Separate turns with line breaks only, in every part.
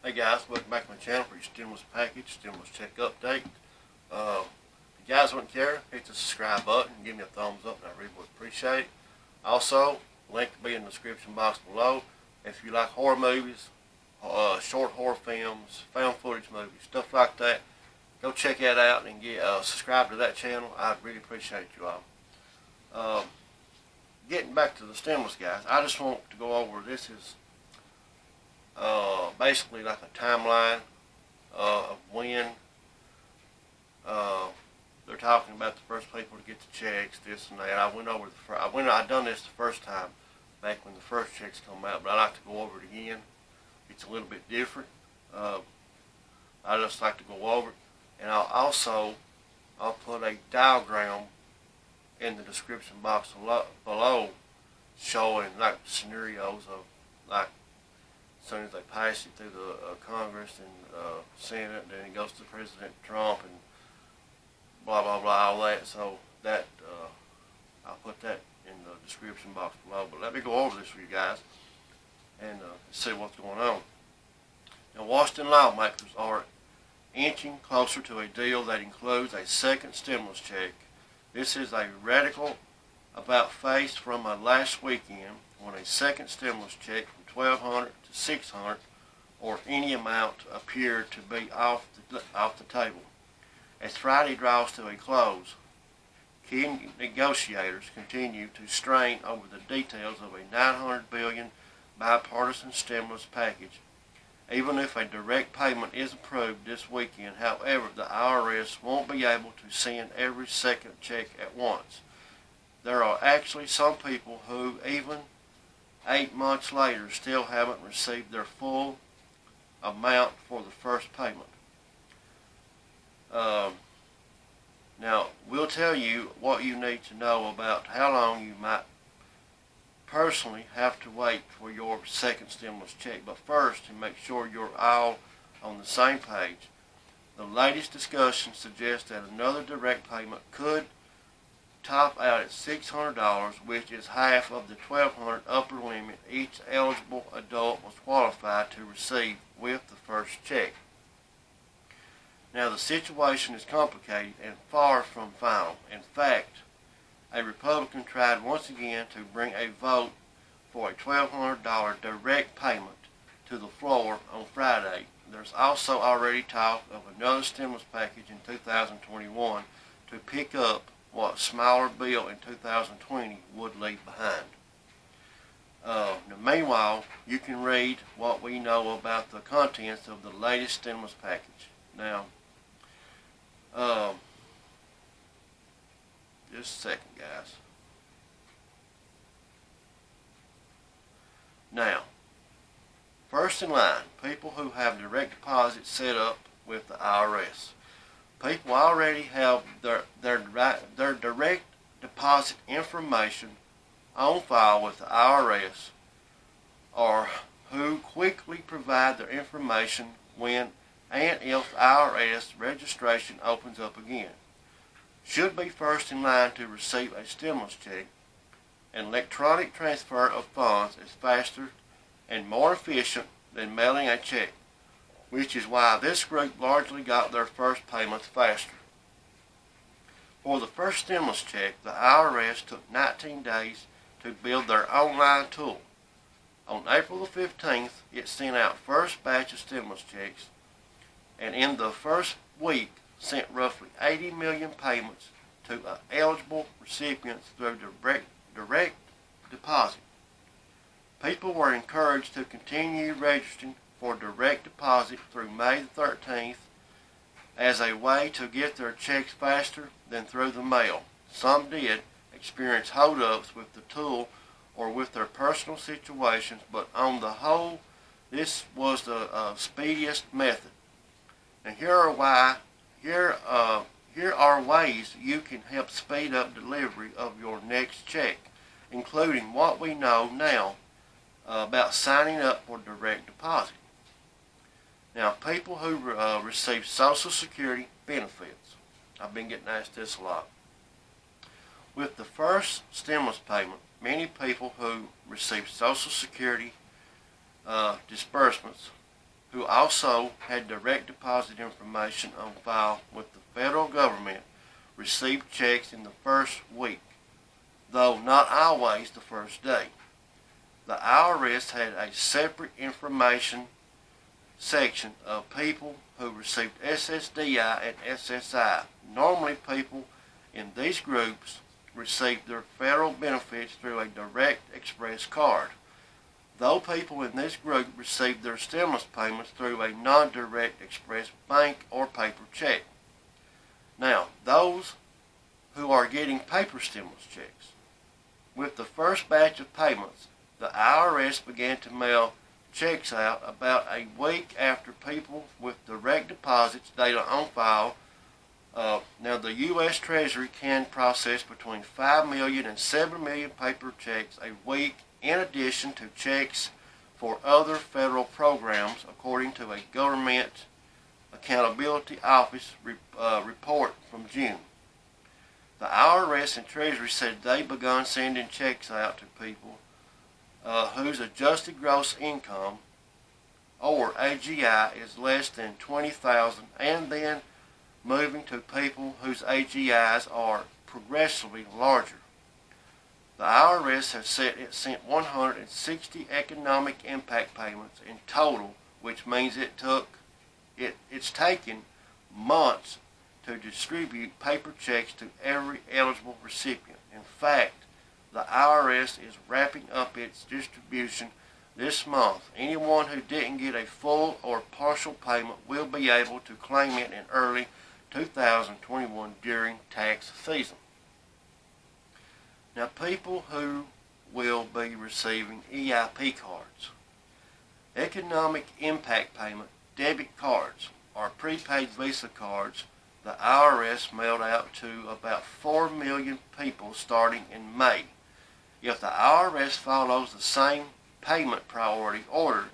Hey guys, welcome back to my channel for your stimulus package, stimulus check update. If you guys wouldn't care, hit the subscribe button, give me a thumbs up, and I really would appreciate it. Also, link will be in the description box below. If you like horror movies, short horror films, found footage movies, stuff like that, go check that out and get subscribe to that channel. I'd really appreciate you all. Getting back to the stimulus, guys, I just want to go over this is basically like a timeline of when they're talking about the first people to get the checks, this and that. I done this the first time back when the first checks come out, but I like to go over it again. It's a little bit different. I just like to go over it, and I'll put a diagram in the description box below showing like scenarios of like as soon as they pass it through the Congress and Senate, then it goes to President Trump and blah blah blah, all that. So that I'll put that in the description box below. But let me go over this with you guys and see what's going on. Now, Washington lawmakers are inching closer to a deal that includes a second stimulus check. This is a radical about-face from last weekend when a second stimulus check from $1,200 to $600 or any amount appeared to be off the table. As Friday draws to a close, key negotiators continue to strain over the details of a $900 billion bipartisan stimulus package. Even if a direct payment is approved this weekend, however, the IRS won't be able to send every second check at once. There are actually some people who, even 8 months later, still haven't received their full amount for the first payment. Now, we'll tell you what you need to know about how long you might personally have to wait for your second stimulus check. But first, to make sure you're all on the same page, the latest discussion suggests that another direct payment could top out at $600, which is half of the $1,200 upper limit each eligible adult was qualified to receive with the first check. Now, the situation is complicated and far from final. In fact, a Republican tried once again to bring a vote for a $1,200 direct payment to the floor on Friday. There's also already talk of another stimulus package in 2021 to pick up what smaller bill in 2020 would leave behind. Now, meanwhile, you can read what we know about the contents of the latest stimulus package. Now, just a second, guys. Now, first in line, people who have direct deposits set up with the IRS. People already have their direct deposit information on file with the IRS, or who quickly provide their information when and if the IRS registration opens up again, should be first in line to receive a stimulus check. An electronic transfer of funds is faster and more efficient than mailing a check, which is why this group largely got their first payments faster. For the first stimulus check, the IRS took 19 days to build their online tool. On April the 15th, it sent out first batch of stimulus checks, and in the first week sent roughly 80 million payments to eligible recipients through direct deposit. People were encouraged to continue registering for direct deposit through May the 13th as a way to get their checks faster than through the mail. Some did experience hold-ups with the tool or with their personal situations, but on the whole, this was the speediest method. And here are ways you can help speed up delivery of your next check, including what we know now about signing up for direct deposit. Now, people who receive Social Security benefits. I've been getting asked this a lot. With the first stimulus payment, many people who receive Social Security disbursements who also had direct deposit information on file with the federal government received checks in the first week, though not always the first day. The IRS had a separate information section of people who received SSDI and SSI. Normally, people in these groups received their federal benefits through a direct express card, though people in this group received their stimulus payments through a non-direct express bank or paper check. Now, those who are getting paper stimulus checks, with the first batch of payments, the IRS began to mail checks out about a week after people with direct deposits data on file. Now, the U.S. Treasury can process between 5 million and 7 million paper checks a week, in addition to checks for other federal programs, according to a Government Accountability Office report from June. The IRS and Treasury said they begun sending checks out to people whose adjusted gross income, or AGI, is less than $20,000, and then moving to people whose AGIs are progressively larger. The IRS has said it sent 160 economic impact payments in total, which means it's taken months to distribute paper checks to every eligible recipient. In fact, the IRS is wrapping up its distribution this month. Anyone who didn't get a full or partial payment will be able to claim it in early 2021 during tax season. Now, people who will be receiving EIP cards, economic impact payment debit cards, or prepaid Visa cards, the IRS mailed out to about 4 million people starting in May. If the IRS follows the same payment priority order,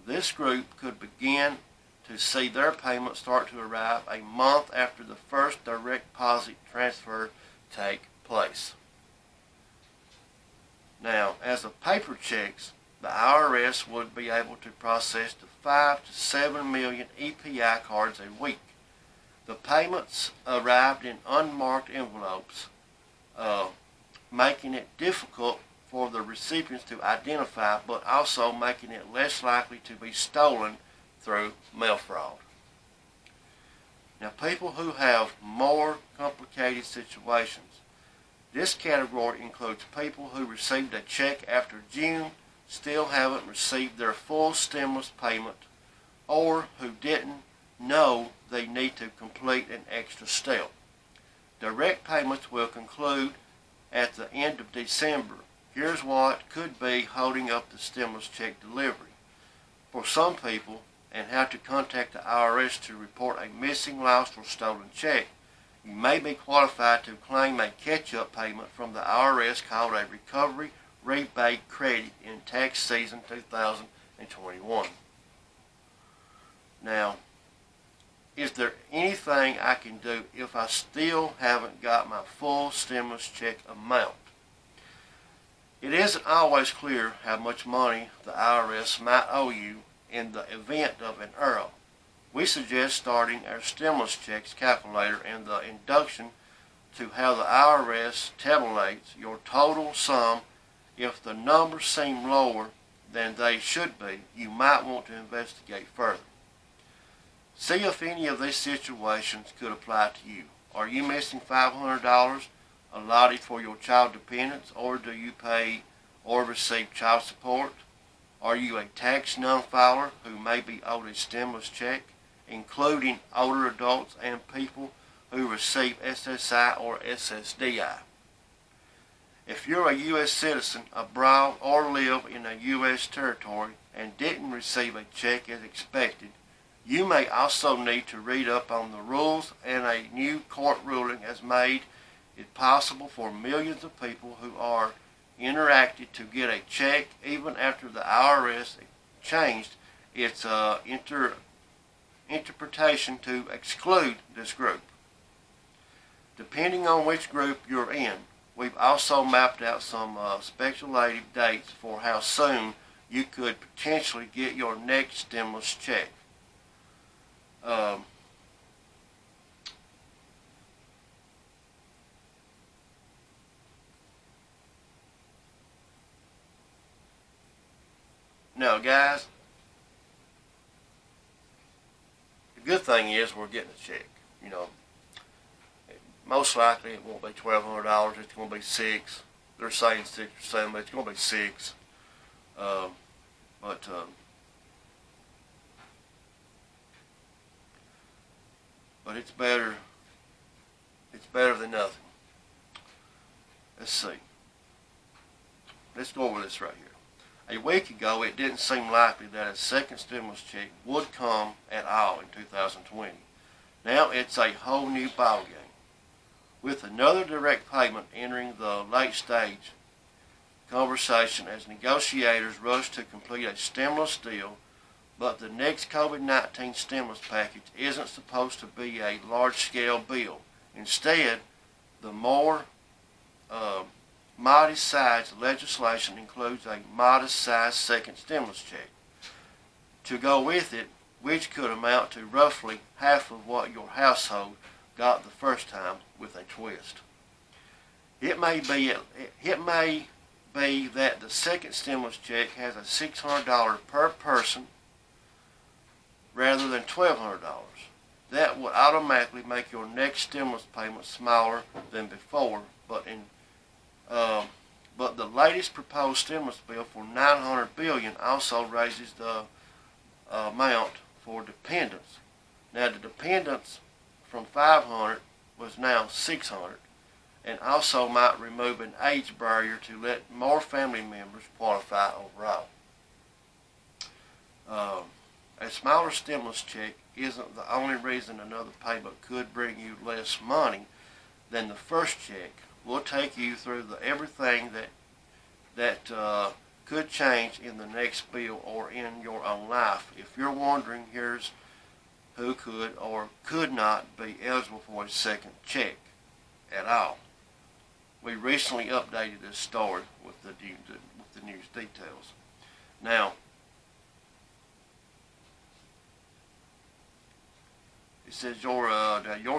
this group could begin to see their payments start to arrive a month after the first direct deposit transfer take place. Now, as of paper checks, the IRS would be able to process to 5 to 7 million EPI cards a week. The payments arrived in unmarked envelopes, making it difficult for the recipients to identify, but also making it less likely to be stolen through mail fraud. Now, people who have more complicated situations. This category includes people who received a check after June, still haven't received their full stimulus payment, or who didn't know they need to complete an extra step. Direct payments will conclude at the end of December. Here's what could be holding up the stimulus check delivery. For some people, and how to contact the IRS to report a missing, lost, or stolen check, you may be qualified to claim a catch-up payment from the IRS called a recovery rebate credit in tax season 2021. Now, is there anything I can do if I still haven't got my full stimulus check amount? It isn't always clear how much money the IRS might owe you in the event of an error. We suggest starting our stimulus checks calculator and the induction to how the IRS tabulates your total sum. If the numbers seem lower than they should be, you might want to investigate further. See if any of these situations could apply to you. Are you missing $500 allotted for your child dependents, or do you pay or receive child support? Are you a tax non-filer who may be owed a stimulus check, including older adults and people who receive SSI or SSDI? If you're a U.S. citizen abroad or live in a U.S. territory and didn't receive a check as expected, you may also need to read up on the rules, and a new court ruling has made it possible for millions of people who are interacted to get a check even after the IRS changed its interpretation to exclude this group. Depending on which group you're in, we've also mapped out some speculative dates for how soon you could potentially get your next stimulus check. Um, Now, guys, the good thing is we're getting a check. You know, most likely it won't be $1,200. It's going to be $6. They're saying 6 or 7, but it's going to be 6. Um, but but it's better. It's better than nothing. Let's see. Let's go over this right here. A week ago, it didn't seem likely that a second stimulus check would come at all in 2020. Now it's a whole new ballgame. With another direct payment entering the late stage conversation as negotiators rush to complete a stimulus deal, but the next COVID-19 stimulus package isn't supposed to be a large-scale bill. Instead, the more modest-sized legislation includes a modest-sized second stimulus check to go with it, which could amount to roughly half of what your household got the first time with a twist. It may be that the second stimulus check has a $600 per person rather than $1,200. That would automatically make your next stimulus payment smaller than before, but the latest proposed stimulus bill for $900 billion also raises the amount for dependents. Now the dependents from $500 was now $600, and also might remove an age barrier to let more family members qualify overall. A smaller stimulus check isn't the only reason another payment could bring you less money than the first check. We'll take you through everything that could change in the next bill or in your own life. If you're wondering, here's who could or could not be eligible for a second check at all. We recently updated this story with the news details. Now, it says your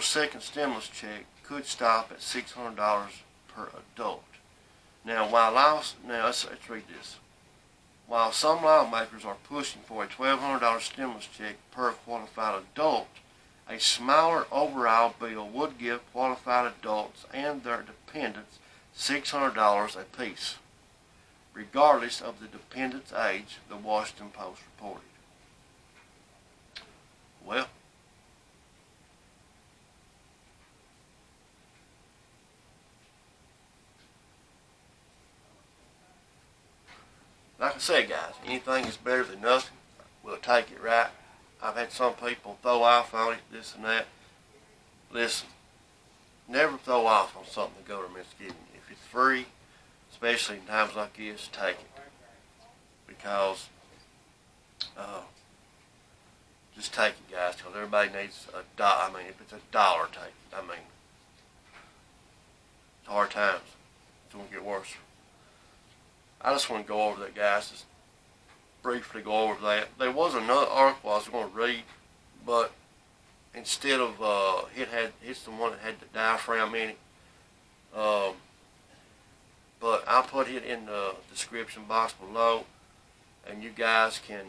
second stimulus check could stop at $600 per adult. Now, let's read this. While some lawmakers are pushing for a $1,200 stimulus check per qualified adult, a smaller overall bill would give qualified adults and their dependents $600 apiece, regardless of the dependent's age, the Washington Post reported. Well, like I said, guys, anything is better than nothing. We'll take it, right? I've had some people throw off on it, this and that. Listen, never throw off on something the government's giving you. If it's free, especially in times like this, take it. Because, just take it, guys, because everybody needs a dollar. I mean, if it's $1, take it. I mean, it's hard times. It's going to get worse. I just want to go over that, guys, just briefly go over that. There was another article I was going to read, but instead of, it's the one that had the diaphragm in it. But I'll put it in the description box below, and you guys can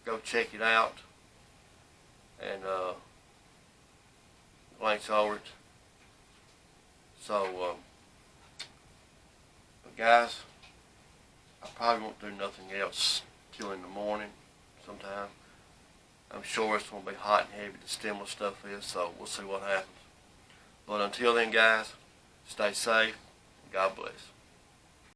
go check it out, and links over it. So, guys, I probably won't do nothing else till in the morning sometime. I'm sure it's going to be hot and heavy, the stimulus stuff is, so we'll see what happens. But until then, guys, stay safe. God bless.